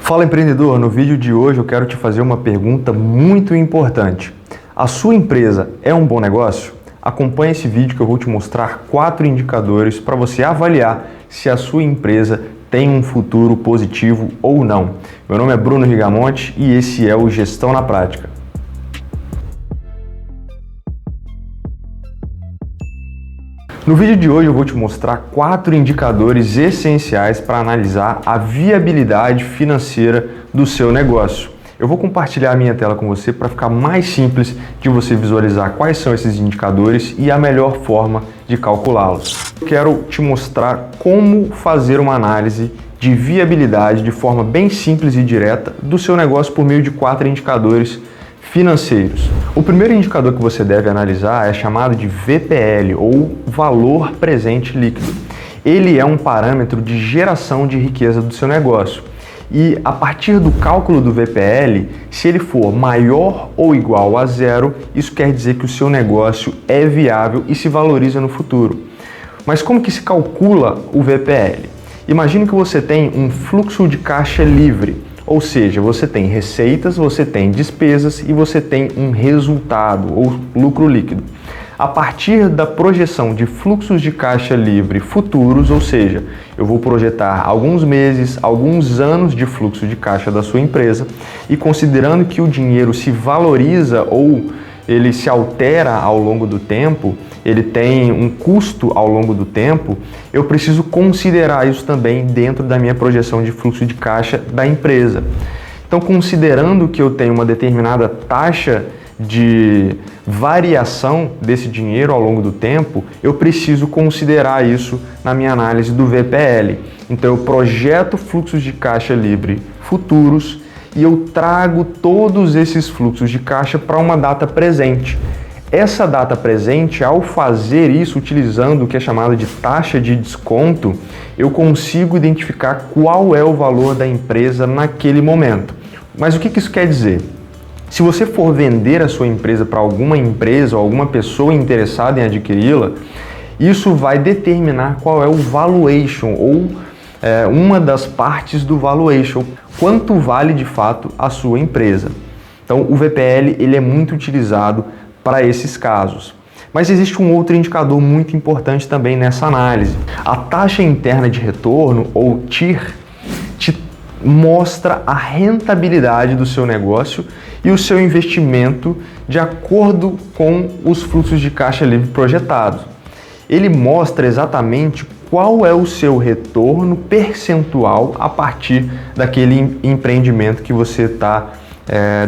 Fala empreendedor, no vídeo de hoje eu quero te fazer uma pergunta muito importante. A sua empresa é um bom negócio? Acompanhe esse vídeo que eu vou te mostrar 4 indicadores para você avaliar se a sua empresa tem um futuro positivo ou não. Meu nome é Bruno Rigamonte e esse é o Gestão na Prática. No vídeo de hoje eu vou te mostrar 4 indicadores essenciais para analisar a viabilidade financeira do seu negócio. Eu vou compartilhar a minha tela com você para ficar mais simples de você visualizar quais são esses indicadores e a melhor forma de calculá-los. Quero te mostrar como fazer uma análise de viabilidade de forma bem simples e direta do seu negócio por meio de 4 indicadores financeiros. O primeiro indicador que você deve analisar é chamado de VPL, ou Valor Presente Líquido. Ele é um parâmetro de geração de riqueza do seu negócio. E a partir do cálculo do VPL, se ele for maior ou igual a 0, isso quer dizer que o seu negócio é viável e se valoriza no futuro. Mas como que se calcula o VPL? Imagine que você tem um fluxo de caixa livre. Ou seja, você tem receitas, você tem despesas e você tem um resultado ou lucro líquido. A partir da projeção de fluxos de caixa livre futuros, ou seja, eu vou projetar alguns meses, alguns anos de fluxo de caixa da sua empresa e considerando que o dinheiro se valoriza ou ele se altera ao longo do tempo, ele tem um custo ao longo do tempo, eu preciso considerar isso também dentro da minha projeção de fluxo de caixa da empresa. Então, considerando que eu tenho uma determinada taxa de variação desse dinheiro ao longo do tempo, eu preciso considerar isso na minha análise do VPL. Então, eu projeto fluxos de caixa livre futuros e eu trago todos esses fluxos de caixa para uma data presente. Essa data presente, ao fazer isso utilizando o que é chamado de taxa de desconto, eu consigo identificar qual é o valor da empresa naquele momento. Mas o que isso quer dizer? Se você for vender a sua empresa para alguma empresa ou alguma pessoa interessada em adquiri-la, isso vai determinar qual é o valuation ou uma das partes do valuation, quanto vale de fato a sua empresa. Então o VPL ele é muito utilizado para esses casos. Mas existe um outro indicador muito importante também nessa análise. A taxa interna de retorno, ou TIR, te mostra a rentabilidade do seu negócio e o seu investimento de acordo com os fluxos de caixa livre projetados. Ele mostra exatamente qual é o seu retorno percentual a partir daquele empreendimento que você está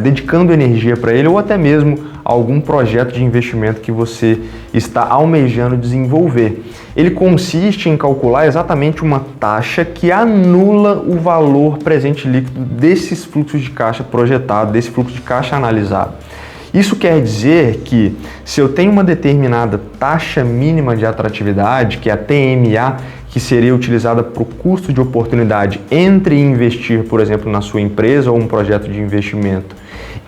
dedicando energia para ele ou até mesmo algum projeto de investimento que você está almejando desenvolver. Ele consiste em calcular exatamente uma taxa que anula o valor presente líquido desses fluxos de caixa projetados, desse fluxo de caixa analisado. Isso quer dizer que se eu tenho uma determinada taxa mínima de atratividade, que é a TMA, que seria utilizada para o custo de oportunidade entre investir, por exemplo, na sua empresa ou um projeto de investimento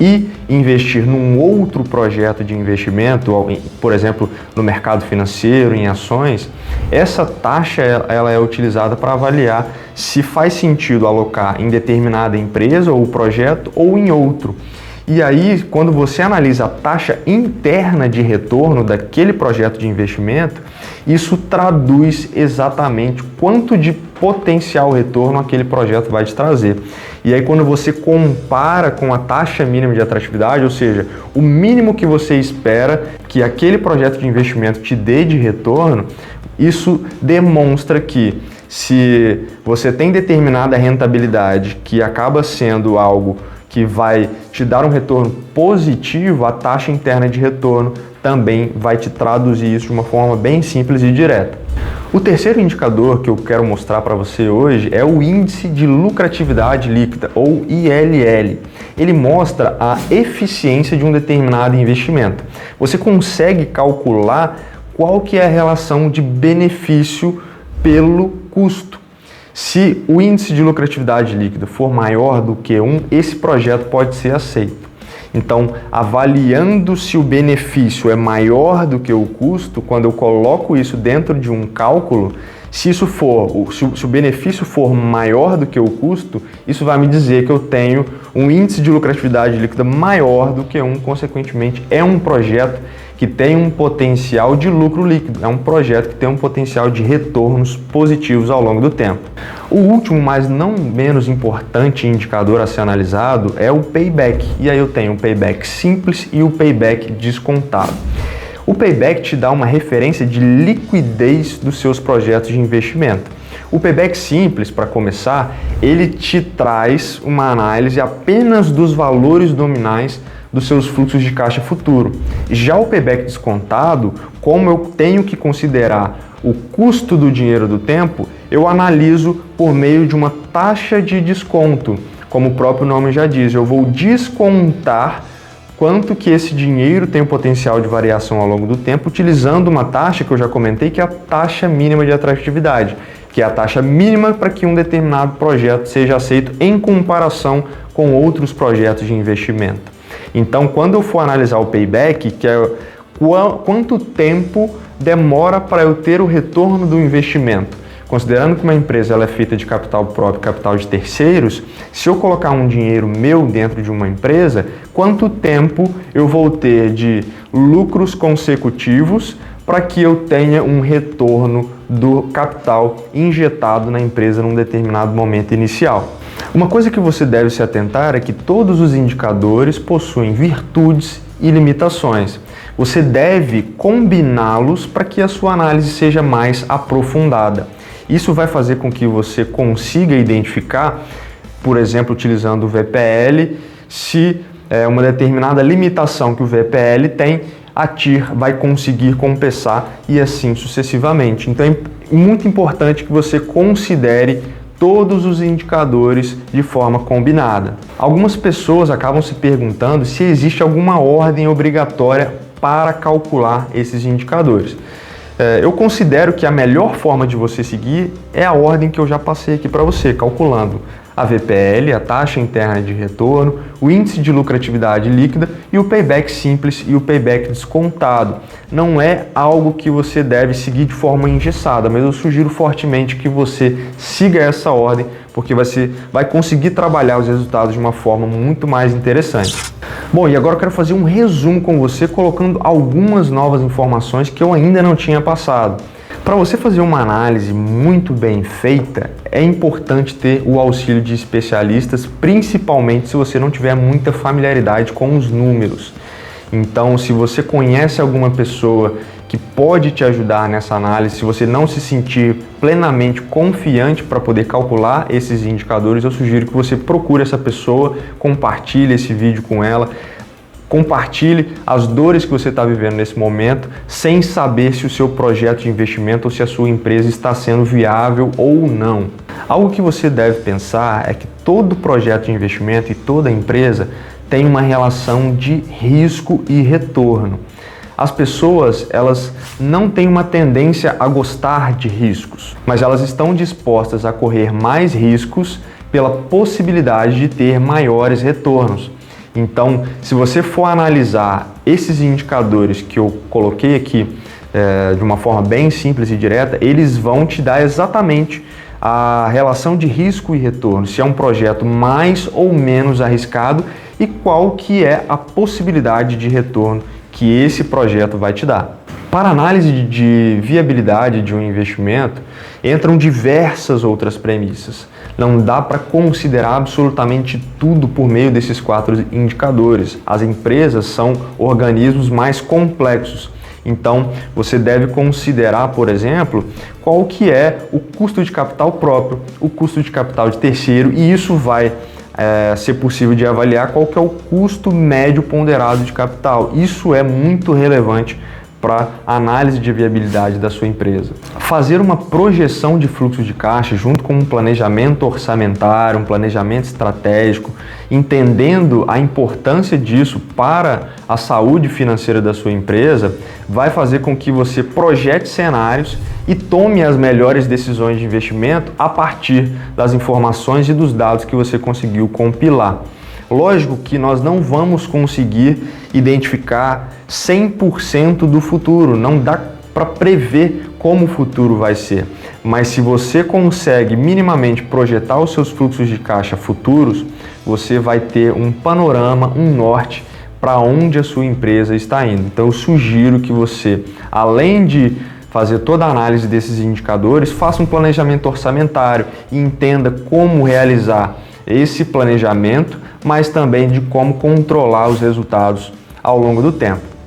e investir num outro projeto de investimento, por exemplo, no mercado financeiro, em ações, essa taxa ela é utilizada para avaliar se faz sentido alocar em determinada empresa ou projeto ou em outro. E aí, quando você analisa a taxa interna de retorno daquele projeto de investimento, isso traduz exatamente quanto de potencial retorno aquele projeto vai te trazer. E aí, quando você compara com a taxa mínima de atratividade, ou seja, o mínimo que você espera que aquele projeto de investimento te dê de retorno, isso demonstra que se você tem determinada rentabilidade que acaba sendo algo que vai te dar um retorno positivo, a taxa interna de retorno também vai te traduzir isso de uma forma bem simples e direta. O terceiro indicador que eu quero mostrar para você hoje é o Índice de Lucratividade Líquida, ou ILL. Ele mostra a eficiência de um determinado investimento. Você consegue calcular qual que é a relação de benefício pelo custo. Se o índice de lucratividade líquida for maior do que 1, esse projeto pode ser aceito. Então, avaliando se o benefício é maior do que o custo, quando eu coloco isso dentro de um cálculo, Se o benefício for maior do que o custo, isso vai me dizer que eu tenho um índice de lucratividade líquida maior do que consequentemente, é um projeto que tem um potencial de lucro líquido, é um projeto que tem um potencial de retornos positivos ao longo do tempo. O último, mas não menos importante indicador a ser analisado é o payback. E aí eu tenho o payback simples e o payback descontado. O payback te dá uma referência de liquidez dos seus projetos de investimento. O payback simples, para começar, ele te traz uma análise apenas dos valores nominais dos seus fluxos de caixa futuro. Já o payback descontado, como eu tenho que considerar o custo do dinheiro do tempo, eu analiso por meio de uma taxa de desconto. Como o próprio nome já diz, eu vou descontar quanto que esse dinheiro tem o potencial de variação ao longo do tempo, utilizando uma taxa que eu já comentei, que é a taxa mínima de atratividade, que é a taxa mínima para que um determinado projeto seja aceito em comparação com outros projetos de investimento. Então, quando eu for analisar o payback, que é quanto tempo demora para eu ter o retorno do investimento, considerando que uma empresa ela é feita de capital próprio, capital de terceiros, se eu colocar um dinheiro meu dentro de uma empresa, quanto tempo eu vou ter de lucros consecutivos para que eu tenha um retorno do capital injetado na empresa num determinado momento inicial. Uma coisa que você deve se atentar é que todos os indicadores possuem virtudes e limitações. Você deve combiná-los para que a sua análise seja mais aprofundada. Isso vai fazer com que você consiga identificar, por exemplo, utilizando o VPL, se uma determinada limitação que o VPL tem, a TIR vai conseguir compensar e assim sucessivamente. Então é muito importante que você considere todos os indicadores de forma combinada. Algumas pessoas acabam se perguntando se existe alguma ordem obrigatória para calcular esses indicadores. Eu considero que a melhor forma de você seguir é a ordem que eu já passei aqui para você, calculando a VPL, a taxa interna de retorno, o índice de lucratividade líquida e o payback simples e o payback descontado. Não é algo que você deve seguir de forma engessada, mas eu sugiro fortemente que você siga essa ordem, porque você vai conseguir trabalhar os resultados de uma forma muito mais interessante. Bom, e agora eu quero fazer um resumo com você, colocando algumas novas informações que eu ainda não tinha passado. Para você fazer uma análise muito bem feita, é importante ter o auxílio de especialistas, principalmente se você não tiver muita familiaridade com os números. Então, se você conhece alguma pessoa que pode te ajudar nessa análise, se você não se sentir plenamente confiante para poder calcular esses indicadores, eu sugiro que você procure essa pessoa, compartilhe esse vídeo com ela, compartilhe as dores que você está vivendo nesse momento, sem saber se o seu projeto de investimento ou se a sua empresa está sendo viável ou não. Algo que você deve pensar é que todo projeto de investimento e toda empresa tem uma relação de risco e retorno. As pessoas, elas não têm uma tendência a gostar de riscos, mas elas estão dispostas a correr mais riscos pela possibilidade de ter maiores retornos. Então, se você for analisar esses indicadores que eu coloquei aqui de uma forma bem simples e direta, eles vão te dar exatamente a relação de risco e retorno, se é um projeto mais ou menos arriscado e qual que é a possibilidade de retorno que esse projeto vai te dar. Para análise de viabilidade de um investimento, entram diversas outras premissas. Não dá para considerar absolutamente tudo por meio desses 4 indicadores. As empresas são organismos mais complexos. Então, você deve considerar, por exemplo, qual que é o custo de capital próprio, o custo de capital de terceiro, e isso vai ser possível de avaliar qual que é o custo médio ponderado de capital. Isso é muito relevante para a análise de viabilidade da sua empresa. Fazer uma projeção de fluxo de caixa junto com um planejamento orçamentário, um planejamento estratégico, entendendo a importância disso para a saúde financeira da sua empresa, vai fazer com que você projete cenários e tome as melhores decisões de investimento a partir das informações e dos dados que você conseguiu compilar. Lógico que nós não vamos conseguir identificar 100% do futuro, não dá para prever como o futuro vai ser. Mas se você consegue minimamente projetar os seus fluxos de caixa futuros, você vai ter um panorama, um norte para onde a sua empresa está indo. Então eu sugiro que você, além de fazer toda a análise desses indicadores, faça um planejamento orçamentário e entenda como realizar esse planejamento, mas também de como controlar os resultados ao longo do tempo.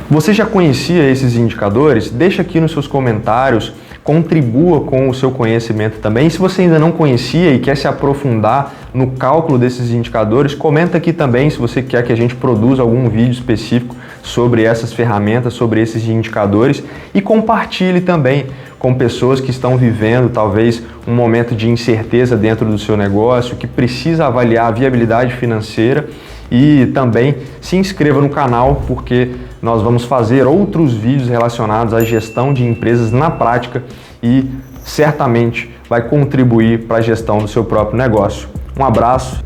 Você já conhecia esses indicadores? Deixa aqui nos seus comentários, contribua com o seu conhecimento também. E se você ainda não conhecia e quer se aprofundar no cálculo desses indicadores, comenta aqui também se você quer que a gente produza algum vídeo específico sobre essas ferramentas, sobre esses indicadores, e compartilhe também com pessoas que estão vivendo talvez um momento de incerteza dentro do seu negócio, que precisa avaliar a viabilidade financeira. E também se inscreva no canal, porque nós vamos fazer outros vídeos relacionados à gestão de empresas na prática e certamente vai contribuir para a gestão do seu próprio negócio. Um abraço.